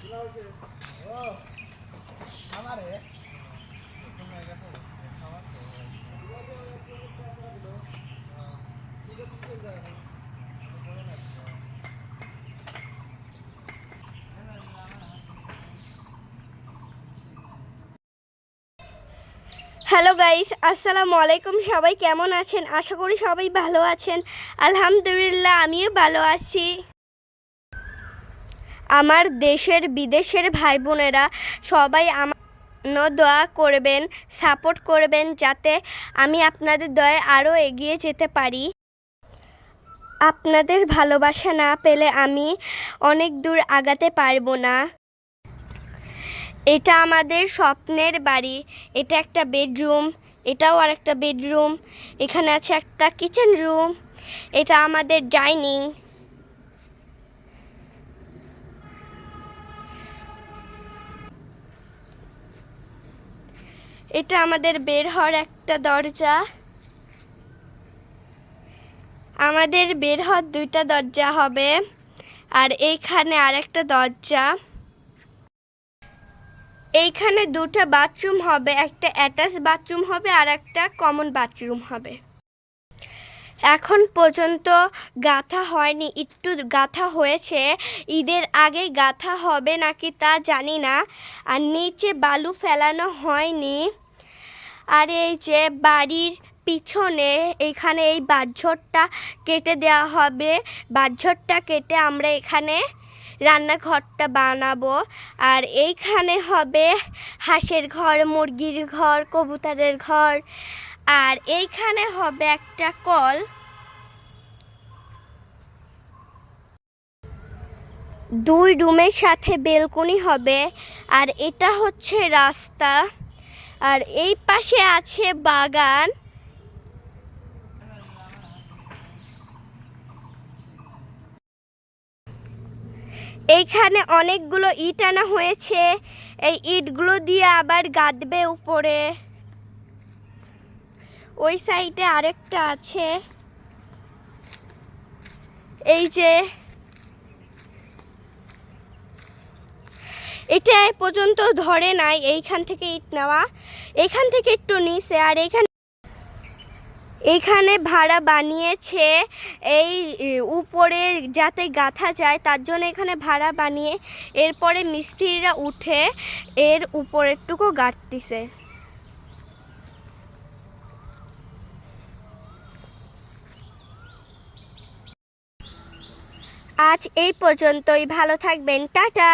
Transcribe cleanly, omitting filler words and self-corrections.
Hello guys, আসসালামু আলাইকুম। সবাই কেমন আছেন? আশা করি সবাই ভালো আছেন। আলহামদুলিল্লাহ, আমিও ভালো আছি। আমার দেশের বিদেশের ভাই বোনেরা সবাই আমার দোয়া করবেন, সাপোর্ট করবেন, যাতে আমি আপনাদের দয়ায় আরও এগিয়ে যেতে পারি। আপনাদের ভালোবাসা না পেলে আমি অনেক দূর আগাতে পারবো না। এটা আমাদের স্বপ্নের বাড়ি। এটা একটা বেডরুম, এটাও আর একটা বেডরুম। এখানে আছে একটা কিচেন রুম। এটা আমাদের ডাইনিং। এটা আমাদের বের হওয়ার একটা দরজা। আমাদের বের হওয়ার দুইটা দরজা হবে, আর এইখানে আরেকটা দরজা। এইখানে দুটো বাথরুম হবে, একটা অ্যাটাচ বাথরুম হবে আর একটা কমন বাথরুম হবে। এখন পর্যন্ত গাঁথা হয়নি, একটু গাঁথা হয়েছে। ঈদের আগে গাঁথা হবে নাকি তা জানি না। আর নিচে বালু ফেলানো হয়নি। আর এই যে বাড়ির পিছনে এখানে এই বাঁশঝড়টা কেটে দেওয়া হবে। বাঁশঝড়টা কেটে আমরা এখানে রান্নাঘরটা বানাবো। আর এইখানে হবে হাঁসের ঘর, মুরগির ঘর, কবুতরের ঘর। আর এইখানে হবে একটা কল। দুই রুমের সাথে বেলকনি হবে। আর এটা হচ্ছে রাস্তা। আর এই পাশে আছে বাগান। এইখানে অনেকগুলো ইট আনা হয়েছে। এই ইটগুলো দিয়ে আবার গাঁথবে উপরে। ওই সাইডে আরেকটা আছে। এই যে এটা এ পর্যন্ত ধরে নাই, এইখান থেকে ইট নেওয়া, এখান থেকে একটু নিচে। আর এইখানে ভাড়া বানিয়েছে এই উপরে যাতে গাঁথা যায়, তার জন্য এখানে ভাড়া বানিয়ে এরপরে মিস্ত্রিরা উঠে এর উপরেরটুকু গাঁথতেছে। আজ এই পর্যন্তই। ভালো থাকবেন। টাটা।